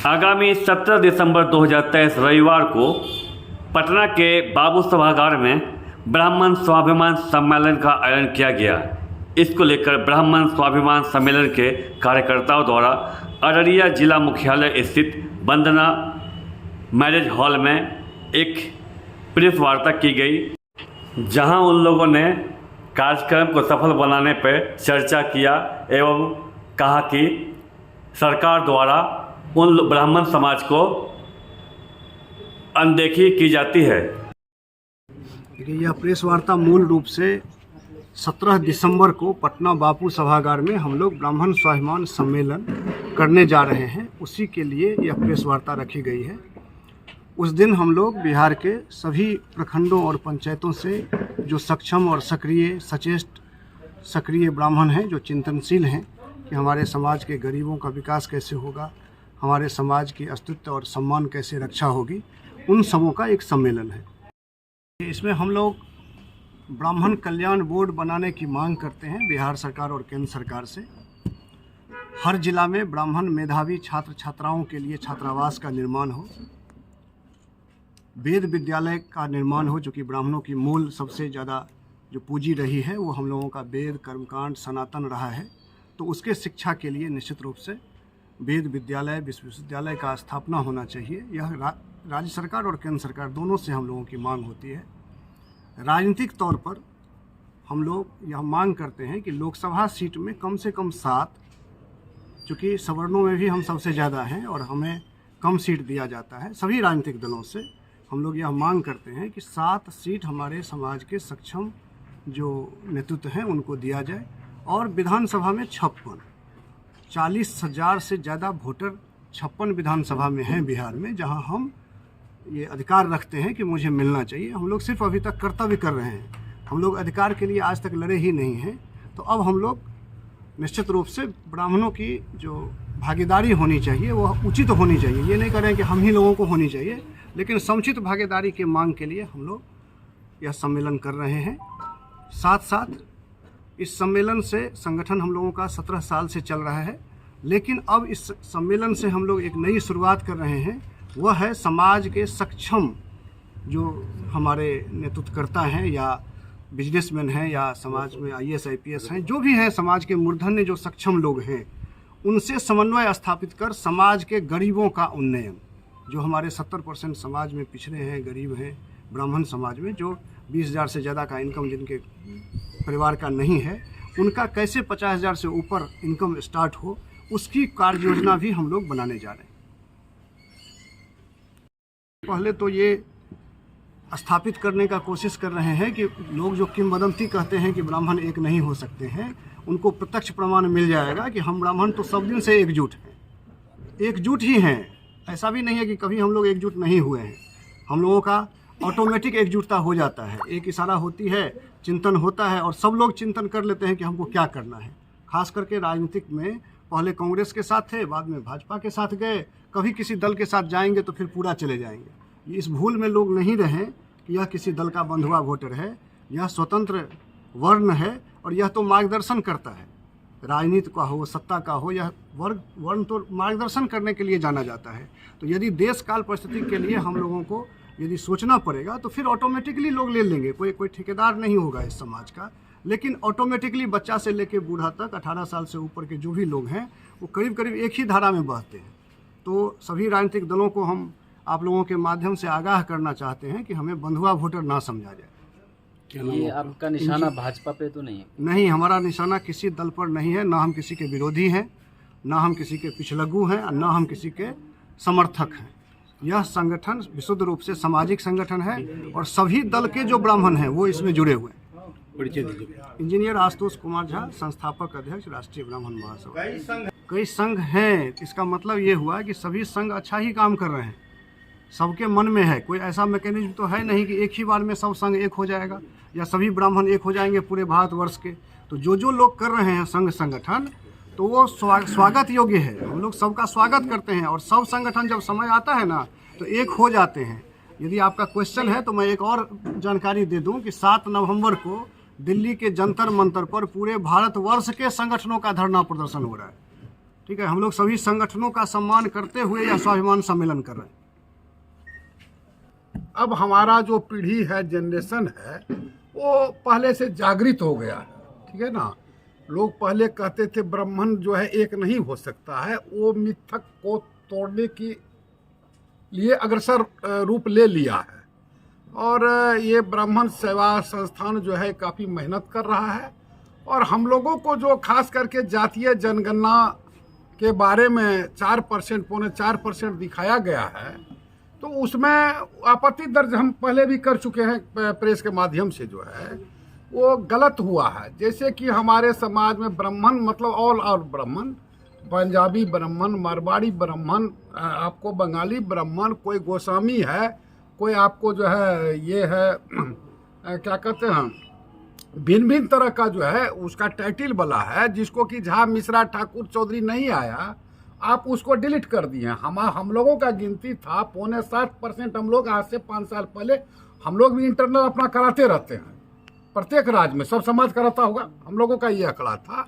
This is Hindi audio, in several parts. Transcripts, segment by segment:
आगामी 17 दिसंबर 2023 रविवार को पटना के बाबू सभागार में ब्राह्मण स्वाभिमान सम्मेलन का आयोजन किया गया। इसको लेकर ब्राह्मण स्वाभिमान सम्मेलन के कार्यकर्ताओं द्वारा अररिया जिला मुख्यालय स्थित वंदना मैरिज हॉल में एक प्रेस वार्ता की गई, जहां उन लोगों ने कार्यक्रम को सफल बनाने पर चर्चा किया एवं कहा कि सरकार द्वारा उन ब्राह्मण समाज को अनदेखी की जाती है। यह प्रेस वार्ता मूल रूप से 17 दिसंबर को पटना बापू सभागार में हम लोग ब्राह्मण स्वाभिमान सम्मेलन करने जा रहे हैं, उसी के लिए यह प्रेस वार्ता रखी गई है। उस दिन हम लोग बिहार के सभी प्रखंडों और पंचायतों से जो सक्षम और सचेष्ट सक्रिय ब्राह्मण हैं, जो चिंतनशील हैं कि हमारे समाज के गरीबों का विकास कैसे होगा, हमारे समाज की अस्तित्व और सम्मान कैसे रक्षा होगी, उन सबों का एक सम्मेलन है। इसमें हम लोग ब्राह्मण कल्याण बोर्ड बनाने की मांग करते हैं बिहार सरकार और केंद्र सरकार से। हर जिला में ब्राह्मण मेधावी छात्र छात्राओं के लिए छात्रावास का निर्माण हो, वेद विद्यालय का निर्माण हो, जो कि ब्राह्मणों की मूल सबसे ज़्यादा जो पूंजी रही है वो हम लोगों का वेद कर्मकांड सनातन रहा है। तो उसके शिक्षा के लिए निश्चित रूप से वेद विद्यालय विश्वविद्यालय का स्थापना होना चाहिए। यह राज्य सरकार और केंद्र सरकार दोनों से हम लोगों की मांग होती है। राजनीतिक तौर पर हम लोग यह मांग करते हैं कि लोकसभा सीट में कम से कम 7, चूँकि सवर्णों में भी हम सबसे ज़्यादा हैं और हमें कम सीट दिया जाता है, सभी राजनीतिक दलों से हम लोग यह मांग करते हैं कि 7 सीट हमारे समाज के सक्षम जो नेतृत्व हैं उनको दिया जाए। और विधानसभा में 40,000 से ज़्यादा वोटर 56 विधानसभा में हैं बिहार में, जहां हम ये अधिकार रखते हैं कि मुझे मिलना चाहिए। हम लोग सिर्फ अभी तक कर्तव्य कर रहे हैं, हम लोग अधिकार के लिए आज तक लड़े ही नहीं हैं। तो अब हम लोग निश्चित रूप से ब्राह्मणों की जो भागीदारी होनी चाहिए वह उचित होनी चाहिए। ये नहीं करें कि हम ही लोगों को होनी चाहिए, लेकिन समुचित भागीदारी के मांग के लिए हम लोग यह सम्मेलन कर रहे हैं। साथ साथ इस सम्मेलन से संगठन हम लोगों का 17 साल से चल रहा है, लेकिन अब इस सम्मेलन से हम लोग एक नई शुरुआत कर रहे हैं। वह है समाज के सक्षम जो हमारे नेतृत्वकर्ता हैं या बिजनेसमैन हैं या समाज में IAS IPS हैं, जो भी हैं समाज के मूर्धन्य जो सक्षम लोग हैं, उनसे समन्वय स्थापित कर समाज के गरीबों का उन्नयन, जो हमारे 70% समाज में पिछड़े हैं, गरीब हैं, ब्राह्मण समाज में जो 20,000 से ज़्यादा का इनकम जिनके परिवार का नहीं है, उनका कैसे 50,000 से ऊपर इनकम स्टार्ट हो, उसकी कार्य योजना भी हम लोग बनाने जा रहे हैं। पहले तो ये स्थापित करने का कोशिश कर रहे हैं कि लोग जो किंवदंती कहते हैं कि ब्राह्मण एक नहीं हो सकते हैं, उनको प्रत्यक्ष प्रमाण मिल जाएगा कि हम ब्राह्मण तो सब दिन से एकजुट हैं, एकजुट ही हैं। ऐसा भी नहीं है कि कभी हम लोग एकजुट नहीं हुए हैं। हम लोगों का ऑटोमेटिक एकजुटता हो जाता है, एक इशारा होती है, चिंतन होता है और सब लोग चिंतन कर लेते हैं कि हमको क्या करना है। खास करके राजनीतिक में पहले कांग्रेस के साथ थे, बाद में भाजपा के साथ गए, कभी किसी दल के साथ जाएंगे तो फिर पूरा चले जाएंगे। इस भूल में लोग नहीं रहें कि यह किसी दल का बंधुआ वोटर है, यह स्वतंत्र वर्ण है और यह तो मार्गदर्शन करता है। राजनीति का हो, सत्ता का हो, यह वर्ण तो मार्गदर्शन करने के लिए जाना जाता है। तो यदि देश काल परिस्थिति के लिए हम लोगों को यदि सोचना पड़ेगा तो फिर ऑटोमेटिकली लोग ले लेंगे। कोई ठेकेदार नहीं होगा इस समाज का, लेकिन ऑटोमेटिकली बच्चा से लेकर बूढ़ा तक 18 साल से ऊपर के जो भी लोग हैं वो करीब करीब एक ही धारा में बहते हैं। तो सभी राजनीतिक दलों को हम आप लोगों के माध्यम से आगाह करना चाहते हैं कि हमें बंधुआ वोटर ना समझा जाए। ये आपका निशाना भाजपा पे तो नहीं है? नहीं, हमारा निशाना किसी दल पर नहीं है, ना हम किसी के विरोधी हैं, ना हम किसी के पिछलग्गू हैं, ना हम किसी के समर्थक हैं। यह संगठन विशुद्ध रूप से सामाजिक संगठन है और सभी दल के जो ब्राह्मण हैं वो इसमें जुड़े हुए हैं। इंजीनियर आशुतोष कुमार झा, संस्थापक अध्यक्ष, राष्ट्रीय ब्राह्मण महासभा। कई संघ हैं, इसका मतलब ये हुआ कि सभी संघ अच्छा ही काम कर रहे हैं, सबके मन में है। कोई ऐसा मैकेनिज्म तो है नहीं कि एक ही बार में सब संघ एक हो जाएगा या सभी ब्राह्मण एक हो जाएंगे पूरे भारतवर्ष के। तो जो लोग कर रहे हैं संघ संगठन, तो वो स्वागत योग्य है। हम लोग सबका स्वागत करते हैं और सब संगठन जब समय आता है ना तो एक हो जाते हैं। यदि आपका क्वेश्चन है तो मैं एक और जानकारी दे दूं कि 7 नवंबर को दिल्ली के जंतर मंतर पर पूरे भारतवर्ष के संगठनों का धरना प्रदर्शन हो रहा है। ठीक है, हम लोग सभी संगठनों का सम्मान करते हुए यह स्वाभिमान सम्मेलन कर रहे हैं। अब हमारा जो पीढ़ी है, जनरेशन है, वो पहले से जागृत हो गया है, ठीक है ना। लोग पहले कहते थे ब्राह्मण जो है एक नहीं हो सकता है, वो मिथक को तोड़ने के लिए अग्रसर रूप ले लिया है। और ये ब्राह्मण सेवा संस्थान जो है काफ़ी मेहनत कर रहा है। और हम लोगों को जो खास करके जातीय जनगणना के बारे में 4%, पौने 4% दिखाया गया है, तो उसमें आपत्ति दर्ज हम पहले भी कर चुके हैं प्रेस के माध्यम से, जो है वो गलत हुआ है। जैसे कि हमारे समाज में ब्राह्मण मतलब ऑल आउट ब्राह्मण, पंजाबी ब्राह्मण, मारवाड़ी ब्राह्मण, आपको बंगाली ब्राह्मण, कोई गोस्वामी है, कोई आपको जो है ये है क्या कहते हैं, भिन्न भिन्न तरह का जो है उसका टाइटिल वाला है, जिसको कि झा, मिश्रा, ठाकुर, चौधरी नहीं आया, आप उसको डिलीट कर दिए। हम लोगों का गिनती था 7.5% हम लोग आज से 5 साल पहले हम लोग भी इंटरनल अपना कराते रहते हैं, प्रत्येक राज्य में सब समाज कराता होगा, हम लोगों का ये आंकड़ा था।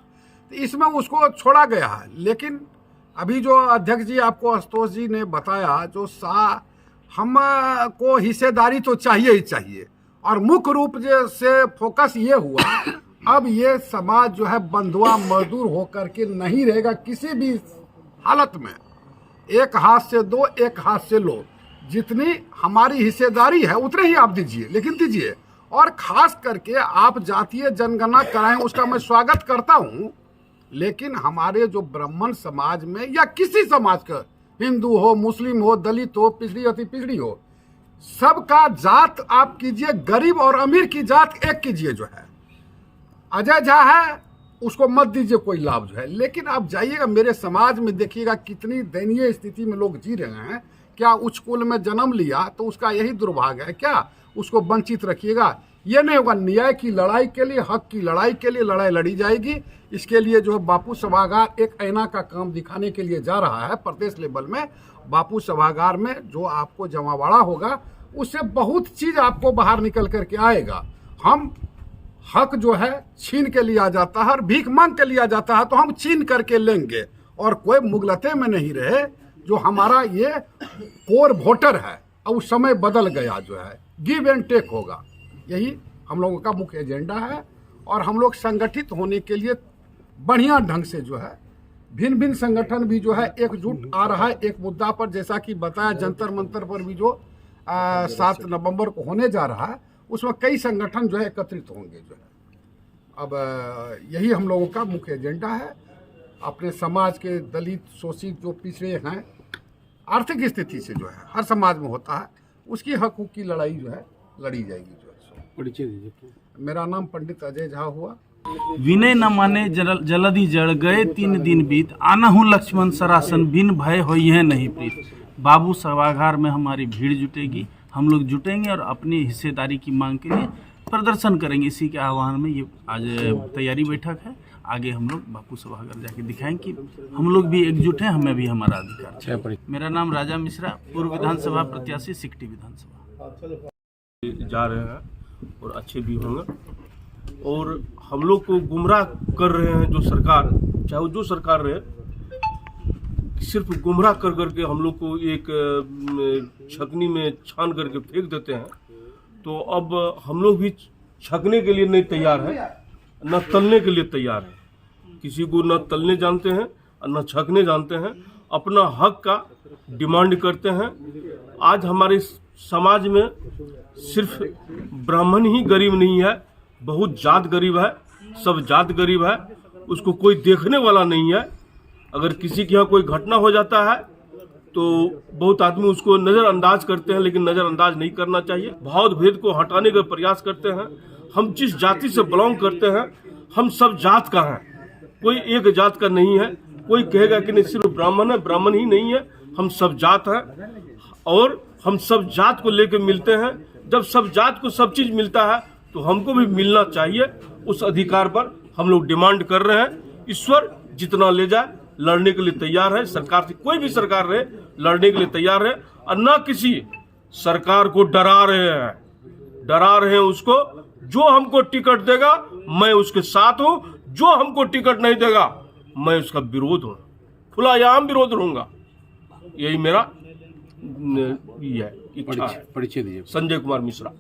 तो इसमें उसको छोड़ा गया है। लेकिन अभी जो अध्यक्ष जी आपको आशुतोष जी ने बताया, जो हमको हिस्सेदारी तो चाहिए ही चाहिए, और मुख्य रूप से फोकस ये हुआ, अब ये समाज जो है बंधुआ मजदूर होकर के नहीं रहेगा किसी भी हालत में। एक हाथ से दो, एक हाथ से लो, जितनी हमारी हिस्सेदारी है उतने ही आप दीजिए, लेकिन दीजिए। और खास करके आप जातीय जनगणना कराएं, उसका मैं स्वागत करता हूं। लेकिन हमारे जो ब्राह्मण समाज में या किसी समाज का, हिंदू हो, मुस्लिम हो, दलित हो, पिछड़ी अति पिछड़ी हो, सबका जात आप कीजिए, गरीब और अमीर की जात एक कीजिए। जो है अजय झा है उसको मत दीजिए कोई लाभ जो है। लेकिन आप जाइएगा मेरे समाज में, देखिएगा कितनी दयनीय स्थिति में लोग जी रहे हैं। क्या उच्च कुल में जन्म लिया तो उसका यही दुर्भाग्य है क्या? उसको वंचित रखिएगा, ये नहीं होगा। न्याय की लड़ाई के लिए, हक की लड़ाई के लिए लड़ाई लड़ी जाएगी। इसके लिए जो है बापू सभागार एक ऐना का काम दिखाने के लिए जा रहा है प्रदेश लेवल में। बापू सभागार में जो आपको जमावाड़ा होगा, उससे बहुत चीज़ आपको बाहर निकल करके आएगा। हम हक जो है छीन के लिया जाता है और भीख मांग के लिया जाता है, तो हम छीन करके लेंगे और कोई मुगलते में नहीं रहे। जो हमारा ये कोर वोटर है, अब उस समय बदल गया, जो है गिव एंड टेक होगा, यही हम लोगों का मुख्य एजेंडा है। और हम लोग संगठित होने के लिए बढ़िया ढंग से जो है भिन्न भिन्न संगठन भी जो है एकजुट आ रहा है एक मुद्दा पर। जैसा कि बताया, जंतर मंतर पर भी जो 7 नवंबर को होने जा रहा है, उसमें कई संगठन जो है एकत्रित होंगे। जो है अब यही हम लोगों का मुख्य एजेंडा है। अपने समाज के दलित, शोषित, जो पिछड़े हैं, आर्थिक स्थिति से जो है हर समाज में होता है, उसकी हकूक़ की लड़ाई जो है लड़ी जाएगी। जो है परिचय दीजिए। मेरा नाम पंडित अजय झा हुआ। विनय न माने जलधि जड़ गए 3 दिन बीत, आना हूँ लक्ष्मण सरासन, बिन भय होई है नहीं प्रीत। बाबू सभागार में हमारी भीड़ जुटेगी, हम लोग जुटेंगे और अपनी हिस्सेदारी की मांग के लिए प्रदर्शन करेंगे। इसी के आह्वान में ये आज तैयारी बैठक है। आगे हम लोग बापू सभागार जाके दिखाएंगे कि हम लोग भी एकजुट हैं, हमें भी हमारा अधिकार है। मेरा नाम राजा मिश्रा, पूर्व विधानसभा प्रत्याशी, सिकटी विधानसभा। जा रहे हैं और अच्छे भी होंगे। और हम लोग को गुमराह कर रहे हैं जो सरकार, चाहे वो जो सरकार रहे, सिर्फ गुमराह कर करके हम लोग को एक छकनी में छान करके फेंक देते हैं। तो अब हम लोग भी छकने के लिए नहीं तैयार है, न तलने के लिए तैयार है। किसी को न तलने जानते हैं और न छकने जानते हैं। अपना हक का डिमांड करते हैं। आज हमारे समाज में सिर्फ ब्राह्मण ही गरीब नहीं है, बहुत जात गरीब है, सब जात गरीब है। उसको कोई देखने वाला नहीं है। अगर किसी के यहाँ कोई घटना हो जाता है तो बहुत आदमी उसको नज़रअंदाज करते हैं, लेकिन नज़रअंदाज नहीं करना चाहिए। भाव भेद को हटाने का प्रयास करते हैं। हम जिस जाति से बिलोंग करते हैं, हम सब जात का हैं, कोई एक जात का नहीं है। कोई कहेगा कि नहीं सिर्फ ब्राह्मण है, ब्राह्मण ही नहीं है, हम सब जात हैं और हम सब जात को लेकर मिलते हैं। जब सब जात को सब चीज़ मिलता है तो हमको भी मिलना चाहिए। उस अधिकार पर हम लोग डिमांड कर रहे हैं। ईश्वर जितना ले जाए लड़ने के लिए तैयार है। सरकार से कोई भी सरकार रहे लड़ने के लिए तैयार है, और न किसी सरकार को डरा रहे हैं उसको। जो हमको टिकट देगा मैं उसके साथ हूं, जो हमको टिकट नहीं देगा मैं उसका विरोध हूं। खुलायाम विरोध रहूंगा। यही मेरा ये है, इच्छा है। परिचय दीजिए। संजय कुमार मिश्रा।